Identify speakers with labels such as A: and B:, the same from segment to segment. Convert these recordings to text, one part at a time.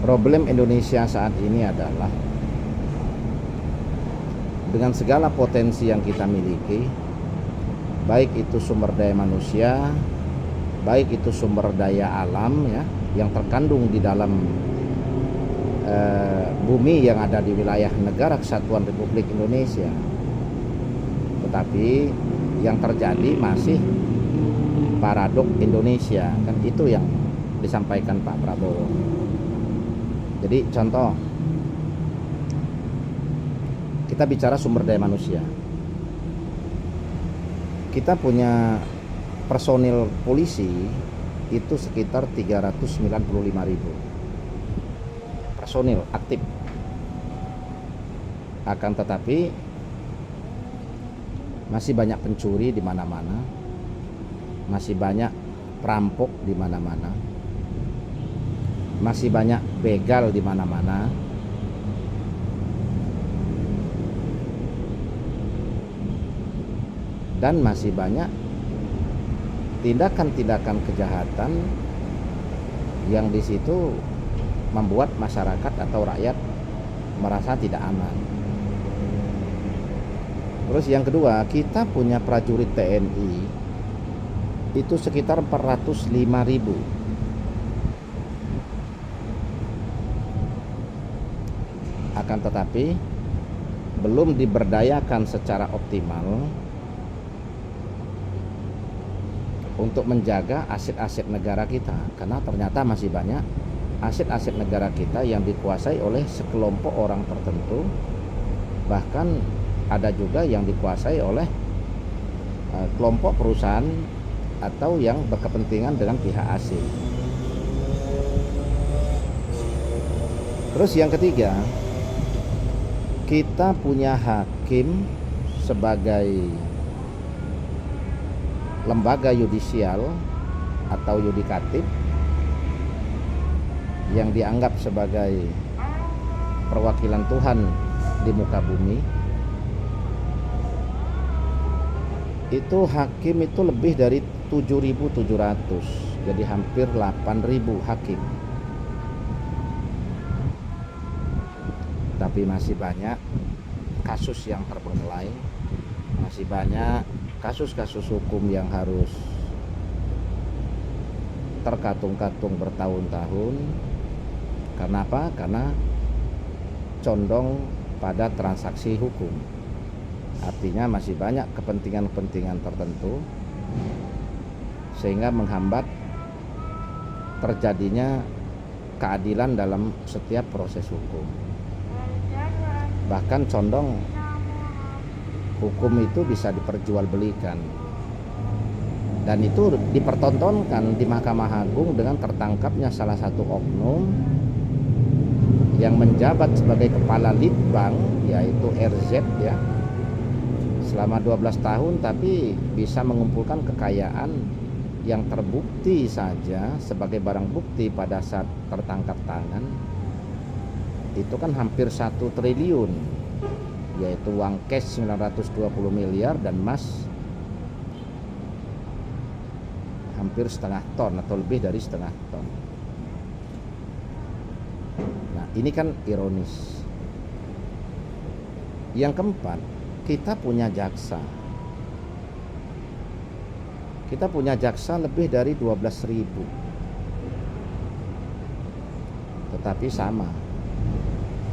A: Problem Indonesia saat ini adalah dengan segala potensi yang kita miliki, baik itu sumber daya manusia, baik itu sumber daya alam ya, yang terkandung di dalam bumi yang ada di wilayah Negara Kesatuan Republik Indonesia. Tetapi yang terjadi masih paradok Indonesia, kan itu yang disampaikan Pak Prabowo. Jadi contoh, kita bicara sumber daya manusia. Kita punya personil polisi itu sekitar 395.000 personil aktif. Akan tetapi masih banyak pencuri di mana-mana, masih banyak perampok di mana-mana, masih banyak begal di mana-mana, dan masih banyak tindakan-tindakan kejahatan yang di situ membuat masyarakat atau rakyat merasa tidak aman. Terus yang kedua, kita punya prajurit TNI itu sekitar 405.000. Akan tetapi belum diberdayakan secara optimal untuk menjaga aset-aset negara kita, karena ternyata masih banyak aset-aset negara kita yang dikuasai oleh sekelompok orang tertentu, bahkan ada juga yang dikuasai oleh kelompok perusahaan atau yang berkepentingan dengan pihak asing. Terus yang ketiga, kita punya hakim sebagai lembaga yudisial atau yudikatif yang dianggap sebagai perwakilan Tuhan di muka bumi. Itu hakim itu lebih dari 7.700, jadi hampir 8.000 hakim. Tapi masih banyak kasus yang terbengkelai, masih banyak kasus-kasus hukum yang harus terkatung-katung bertahun-tahun. Karena apa? Karena condong pada transaksi hukum. Artinya masih banyak kepentingan-kepentingan tertentu sehingga menghambat terjadinya keadilan dalam setiap proses hukum. Bahkan condong hukum itu bisa diperjualbelikan, dan itu dipertontonkan di Mahkamah Agung dengan tertangkapnya salah satu oknum yang menjabat sebagai kepala Litbang, yaitu RZ ya, selama 12 tahun, tapi bisa mengumpulkan kekayaan yang terbukti saja sebagai barang bukti pada saat tertangkap tangan itu kan hampir 1 triliun, yaitu uang cash 920 miliar dan emas hampir setengah ton atau lebih dari setengah ton. Nah, ini kan ironis. Yang keempat, kita punya jaksa. Kita punya jaksa lebih dari 12.000. Tetapi sama,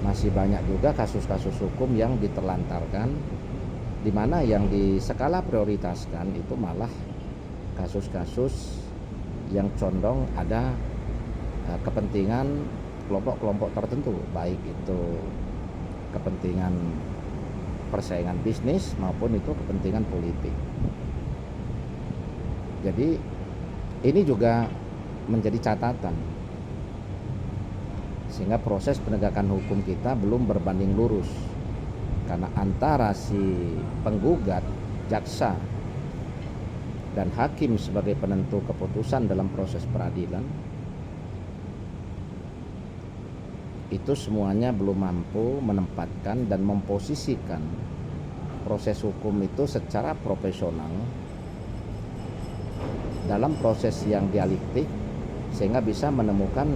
A: masih banyak juga kasus-kasus hukum yang diterlantarkan, di mana yang di skala prioritaskan itu malah kasus-kasus yang condong ada kepentingan kelompok-kelompok tertentu, baik itu kepentingan persaingan bisnis maupun itu kepentingan politik. Jadi ini juga menjadi catatan, sehingga proses penegakan hukum kita belum berbanding lurus, karena antara si penggugat, jaksa, dan hakim sebagai penentu keputusan dalam proses peradilan itu semuanya belum mampu menempatkan dan memposisikan proses hukum itu secara profesional dalam proses yang dialektik, sehingga bisa menemukan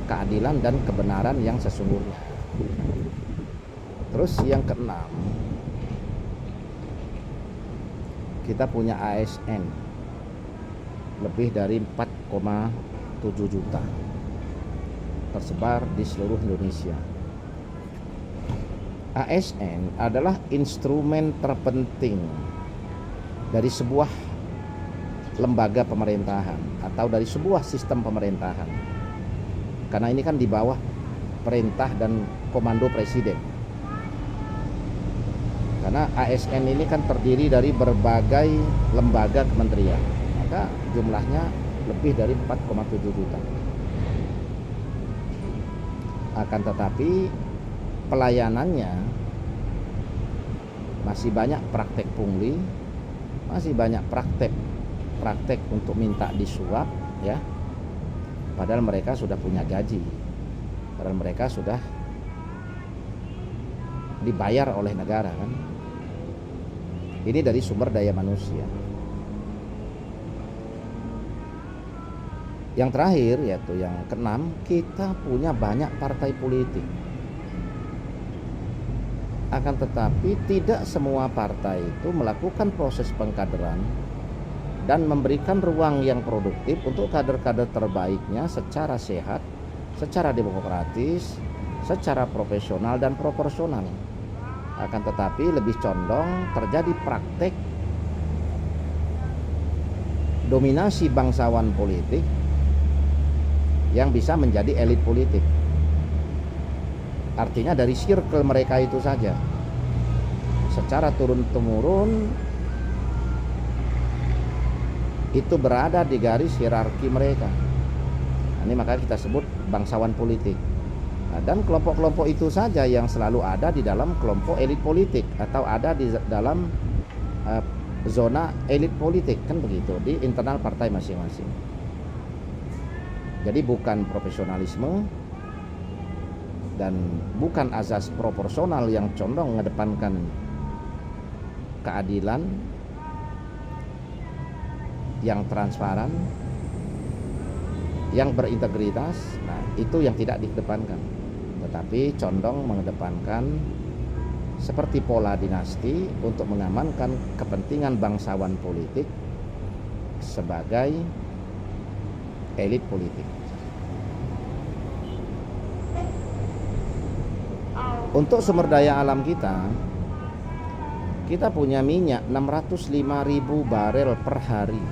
A: keadilan dan kebenaran yang sesungguhnya. Terus yang keenam, kita punya ASN lebih dari 4,7 juta tersebar di seluruh Indonesia. ASN adalah instrumen terpenting dari sebuah lembaga pemerintahan atau dari sebuah sistem pemerintahan, karena ini kan di bawah perintah dan komando presiden. Karena ASN ini kan terdiri dari berbagai lembaga kementerian, maka jumlahnya lebih dari 4,7 juta. Akan tetapi pelayanannya masih banyak praktek pungli, masih banyak praktek untuk minta disuap, ya. Padahal mereka sudah punya gaji, padahal mereka sudah dibayar oleh negara, kan. Ini dari sumber daya manusia. Yang terakhir, yaitu yang keenam, kita punya banyak partai politik. Akan tetapi tidak semua partai itu melakukan proses pengkaderan dan memberikan ruang yang produktif untuk kader-kader terbaiknya secara sehat, secara demokratis, secara profesional dan proporsional. Akan tetapi lebih condong terjadi praktek dominasi bangsawan politik yang bisa menjadi elit politik. Artinya dari circle mereka itu saja, secara turun-temurun itu berada di garis hierarki mereka. Nah, ini makanya kita sebut bangsawan politik. Nah, dan kelompok-kelompok itu saja yang selalu ada di dalam kelompok elit politik atau ada di dalam zona elit politik, kan begitu, di internal partai masing-masing. Jadi bukan profesionalisme dan bukan azas proporsional yang condong mengedepankan keadilan yang transparan, yang berintegritas. Nah, itu yang tidak dikedepankan, tetapi condong mengedepankan seperti pola dinasti untuk mengamankan kepentingan bangsawan politik sebagai elit politik. Untuk sumber daya alam kita punya minyak 605.000 barel per hari.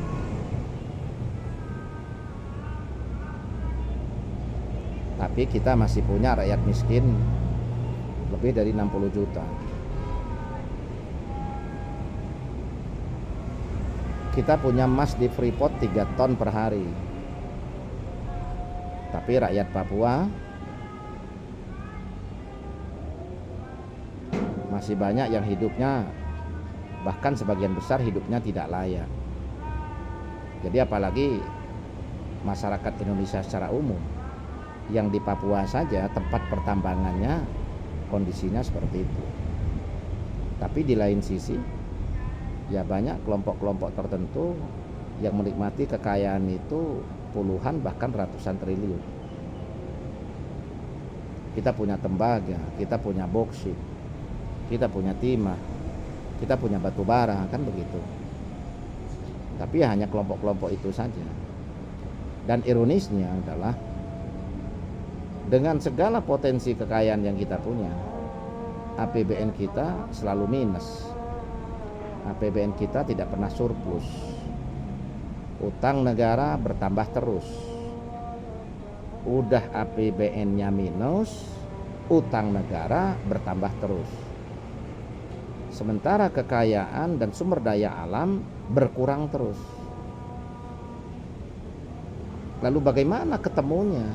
A: Tapi kita masih punya rakyat miskin lebih dari 60 juta. Kita punya emas di Freeport 3 ton per hari. Tapi rakyat Papua masih banyak yang hidupnya, bahkan sebagian besar hidupnya tidak layak. Jadi apalagi masyarakat Indonesia secara umum, yang di Papua saja tempat pertambangannya kondisinya seperti itu. Tapi di lain sisi, ya banyak kelompok-kelompok tertentu yang menikmati kekayaan itu puluhan bahkan ratusan triliun. Kita punya tembaga, kita punya boksit, kita punya timah, kita punya batu bara, kan begitu. Tapi hanya kelompok-kelompok itu saja. Dan ironisnya adalah dengan segala potensi kekayaan yang kita punya, APBN kita selalu minus. APBN kita tidak pernah surplus. Utang negara bertambah terus. Udah APBN-nya minus, utang negara bertambah terus. Sementara kekayaan dan sumber daya alam berkurang terus. Lalu bagaimana ketemunya?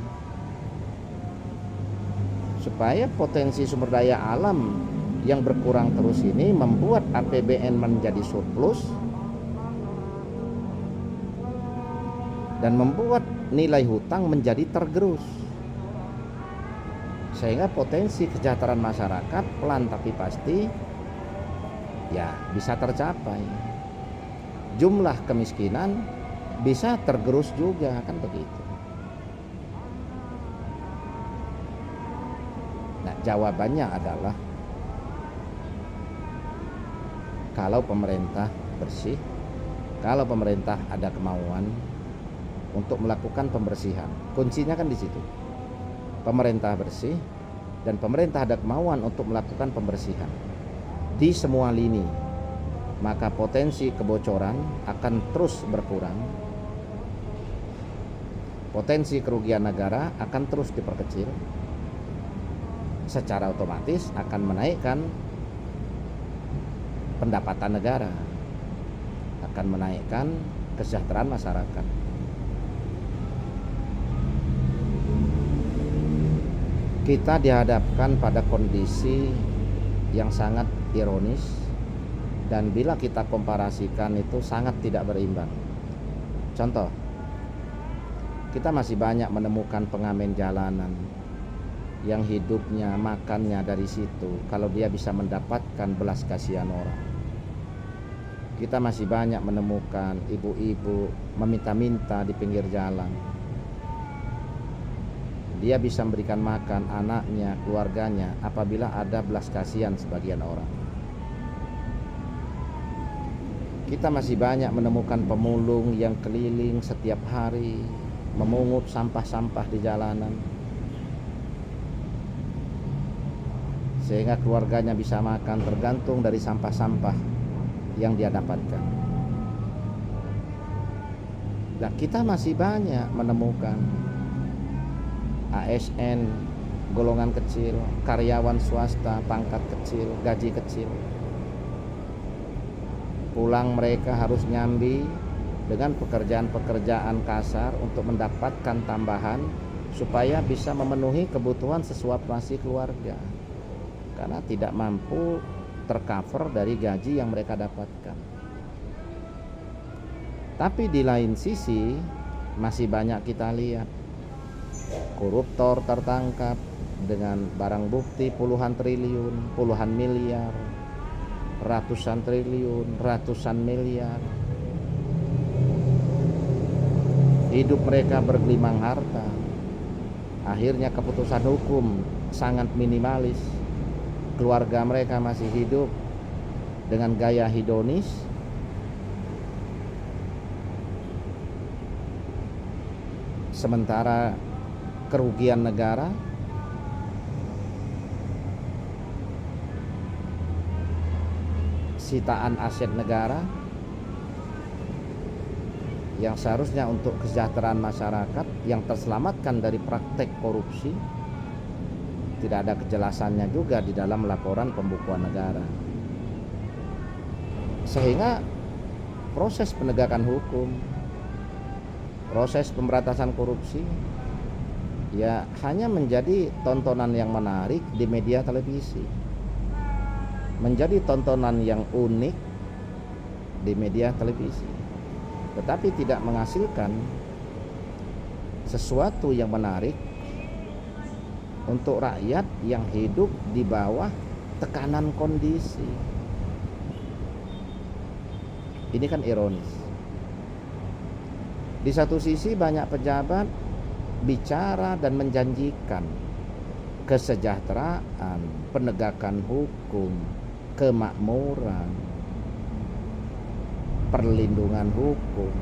A: Supaya potensi sumber daya alam yang berkurang terus ini membuat APBN menjadi surplus dan membuat nilai hutang menjadi tergerus, sehingga potensi kesejahteraan masyarakat pelan tapi pasti ya bisa tercapai. Jumlah kemiskinan bisa tergerus juga, kan begitu. Nah, jawabannya adalah kalau pemerintah bersih, kalau pemerintah ada kemauan untuk melakukan pembersihan. Kuncinya kan di situ. Pemerintah bersih dan pemerintah ada kemauan untuk melakukan pembersihan di semua lini, maka potensi kebocoran akan terus berkurang. Potensi kerugian negara akan terus diperkecil. Secara otomatis akan menaikkan pendapatan negara, akan menaikkan kesejahteraan masyarakat. Kita dihadapkan pada kondisi yang sangat ironis, dan bila kita komparasikan itu sangat tidak berimbang. Contoh, kita masih banyak menemukan pengamen jalanan yang hidupnya, makannya dari situ, kalau dia bisa mendapatkan belas kasihan orang. Kita masih banyak menemukan ibu-ibu meminta-minta di pinggir jalan. Dia bisa memberikan makan anaknya, keluarganya apabila ada belas kasihan sebagian orang. Kita masih banyak menemukan pemulung yang keliling setiap hari memungut sampah-sampah di jalanan, sehingga keluarganya bisa makan tergantung dari sampah-sampah yang dia dapatkan. Nah, kita masih banyak menemukan ASN golongan kecil, karyawan swasta pangkat kecil, gaji kecil. Pulang mereka harus nyambi dengan pekerjaan-pekerjaan kasar untuk mendapatkan tambahan supaya bisa memenuhi kebutuhan sesuap nasi keluarga, karena tidak mampu tercover dari gaji yang mereka dapatkan. Tapi di lain sisi masih banyak kita lihat koruptor tertangkap dengan barang bukti puluhan triliun, puluhan miliar, ratusan triliun, ratusan miliar. Hidup mereka bergelimang harta. Akhirnya keputusan hukum sangat minimalis. Keluarga mereka masih hidup dengan gaya hedonis. Sementara kerugian negara sitaan aset negara yang seharusnya untuk kesejahteraan masyarakat yang terselamatkan dari praktek korupsi, tidak ada kejelasannya juga di dalam laporan pembukuan negara. Sehingga proses penegakan hukum, proses pemberantasan korupsi ya hanya menjadi tontonan yang menarik di media televisi, menjadi tontonan yang unik di media televisi, tetapi tidak menghasilkan sesuatu yang menarik untuk rakyat yang hidup di bawah tekanan kondisi. Ini kan ironis. Di satu sisi banyak pejabat bicara dan menjanjikan kesejahteraan, penegakan hukum, kemakmuran, perlindungan hukum,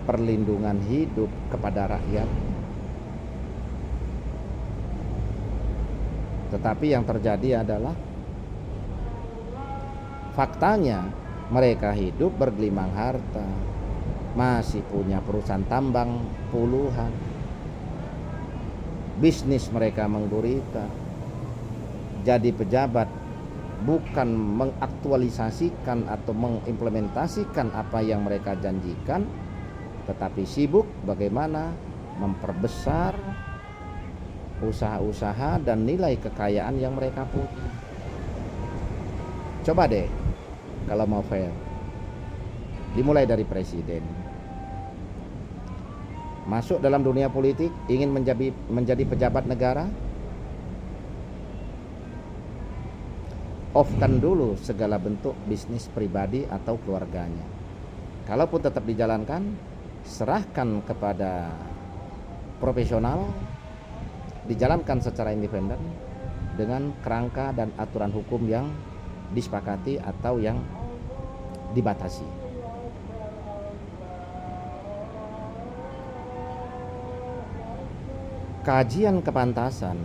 A: perlindungan hidup kepada rakyat. Tetapi yang terjadi adalah faktanya mereka hidup bergelimang harta, masih punya perusahaan tambang puluhan, bisnis mereka menggurita. Jadi pejabat bukan mengaktualisasikan atau mengimplementasikan apa yang mereka janjikan, tetapi sibuk bagaimana memperbesar usaha-usaha dan nilai kekayaan yang mereka punya. Coba deh kalau mau fair, dimulai dari presiden. Masuk dalam dunia politik, ingin menjadi pejabat negara, off-kan dulu segala bentuk bisnis pribadi atau keluarganya. Kalaupun tetap dijalankan, serahkan kepada profesional dijalankan secara independen dengan kerangka dan aturan hukum yang disepakati atau yang dibatasi. Kajian kepantasan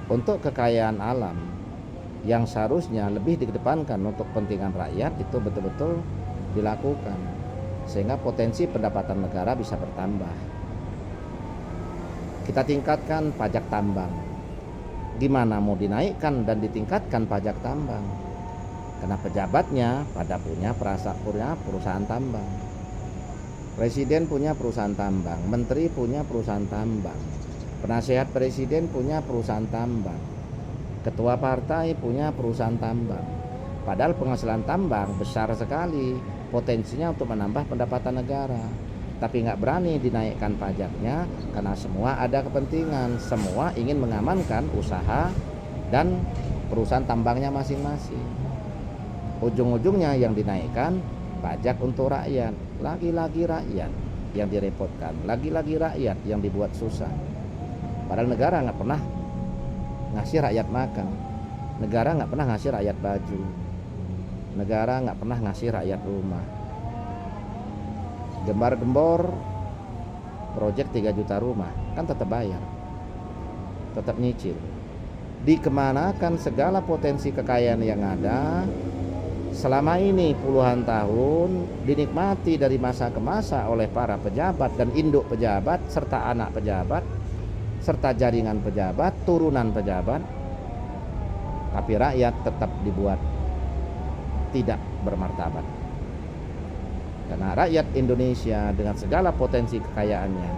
A: untuk kekayaan alam yang seharusnya lebih dikedepankan untuk kepentingan rakyat itu betul-betul dilakukan sehingga potensi pendapatan negara bisa bertambah. Kita tingkatkan pajak tambang. Gimana mau dinaikkan dan ditingkatkan pajak tambang? Karena pejabatnya pada punya perusahaan tambang. Presiden punya perusahaan tambang, menteri punya perusahaan tambang, penasehat presiden punya perusahaan tambang, ketua partai punya perusahaan tambang. Padahal penghasilan tambang besar sekali, potensinya untuk menambah pendapatan negara. Tapi nggak berani dinaikkan pajaknya karena semua ada kepentingan, semua ingin mengamankan usaha dan perusahaan tambangnya masing-masing. Ujung-ujungnya yang dinaikkan pajak untuk rakyat, lagi-lagi rakyat yang direpotkan, lagi-lagi rakyat yang dibuat susah. Padahal negara nggak pernah ngasih rakyat makan, negara nggak pernah ngasih rakyat baju, negara nggak pernah ngasih rakyat rumah. Gembar-gembor proyek 3 juta rumah kan tetap bayar, tetap nyicil. Dikemanakan segala potensi kekayaan yang ada selama ini puluhan tahun dinikmati dari masa ke masa oleh para pejabat dan induk pejabat serta anak pejabat serta jaringan pejabat, turunan pejabat, tapi rakyat tetap dibuat tidak bermartabat. Karena rakyat Indonesia dengan segala potensi kekayaannya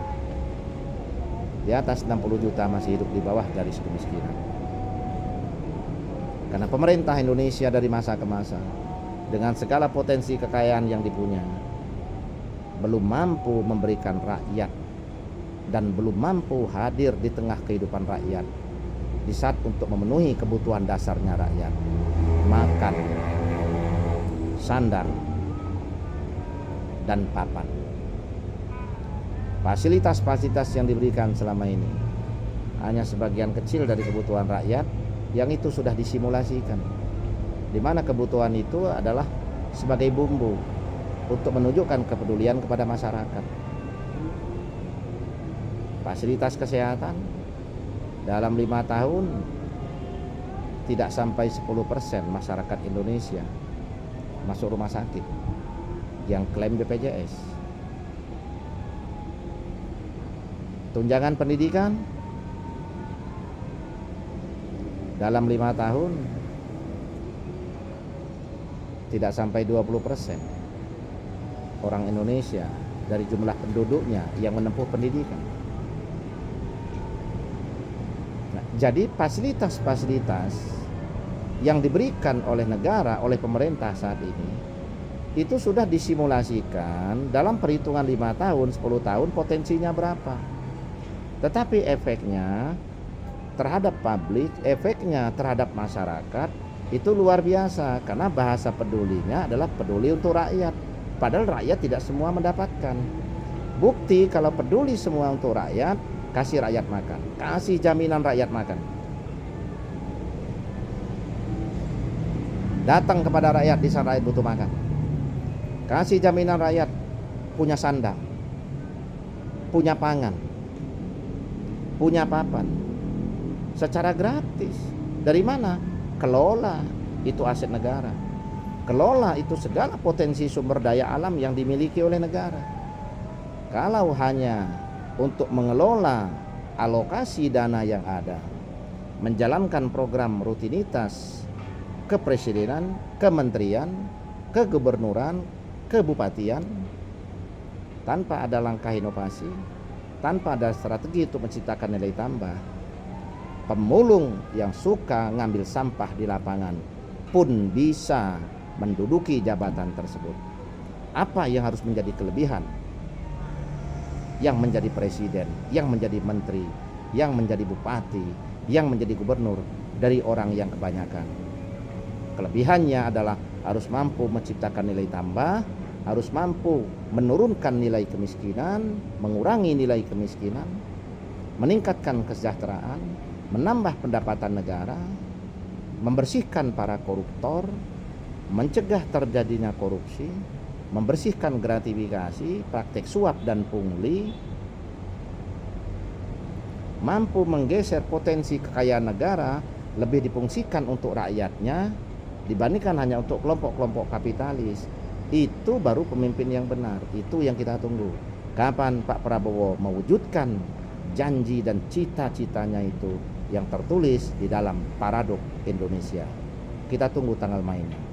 A: di atas 60 juta masih hidup di bawah garis kemiskinan. Karena pemerintah Indonesia dari masa ke masa dengan segala potensi kekayaan yang dipunya belum mampu memberikan rakyat dan belum mampu hadir di tengah kehidupan rakyat di saat untuk memenuhi kebutuhan dasarnya rakyat, makan, sandang, dan papan. Fasilitas-fasilitas yang diberikan selama ini hanya sebagian kecil dari kebutuhan rakyat yang itu sudah disimulasikan, di mana kebutuhan itu adalah sebagai bumbu untuk menunjukkan kepedulian kepada masyarakat. Fasilitas kesehatan dalam 5 tahun tidak sampai 10% masyarakat Indonesia masuk rumah sakit yang klaim BPJS. Tunjangan pendidikan dalam 5 tahun tidak sampai 20% orang Indonesia dari jumlah penduduknya yang menempuh pendidikan. Nah, jadi fasilitas-fasilitas yang diberikan oleh negara, oleh pemerintah saat ini itu sudah disimulasikan dalam perhitungan 5 tahun, 10 tahun potensinya berapa. Tetapi efeknya terhadap publik, efeknya terhadap masyarakat itu luar biasa, karena bahasa pedulinya adalah peduli untuk rakyat. Padahal rakyat tidak semua mendapatkan. Bukti kalau peduli semua untuk rakyat, kasih rakyat makan, kasih jaminan rakyat makan. Datang kepada rakyat di saat rakyat butuh makan. Kasih jaminan rakyat punya sandang, punya pangan, punya papan secara gratis. Dari mana? Kelola itu aset negara. Kelola itu segala potensi sumber daya alam yang dimiliki oleh negara. Kalau hanya untuk mengelola alokasi dana yang ada, menjalankan program rutinitas kepresidenan, kementerian, kegubernuran, kebupatian, tanpa ada langkah inovasi, tanpa ada strategi untuk menciptakan nilai tambah, pemulung yang suka ngambil sampah di lapangan pun bisa menduduki jabatan tersebut. Apa yang harus menjadi kelebihan yang menjadi presiden, yang menjadi menteri, yang menjadi bupati, yang menjadi gubernur dari orang yang kebanyakan? Kelebihannya adalah harus mampu menciptakan nilai tambah, harus mampu menurunkan nilai kemiskinan, mengurangi nilai kemiskinan, meningkatkan kesejahteraan, menambah pendapatan negara, membersihkan para koruptor, mencegah terjadinya korupsi, membersihkan gratifikasi, praktek suap dan pungli, mampu menggeser potensi kekayaan negara lebih difungsikan untuk rakyatnya dibandingkan hanya untuk kelompok-kelompok kapitalis. Itu baru pemimpin yang benar. Itu yang kita tunggu. Kapan Pak Prabowo mewujudkan janji dan cita-citanya itu yang tertulis di dalam Paradok Indonesia. Kita tunggu tanggal mainnya.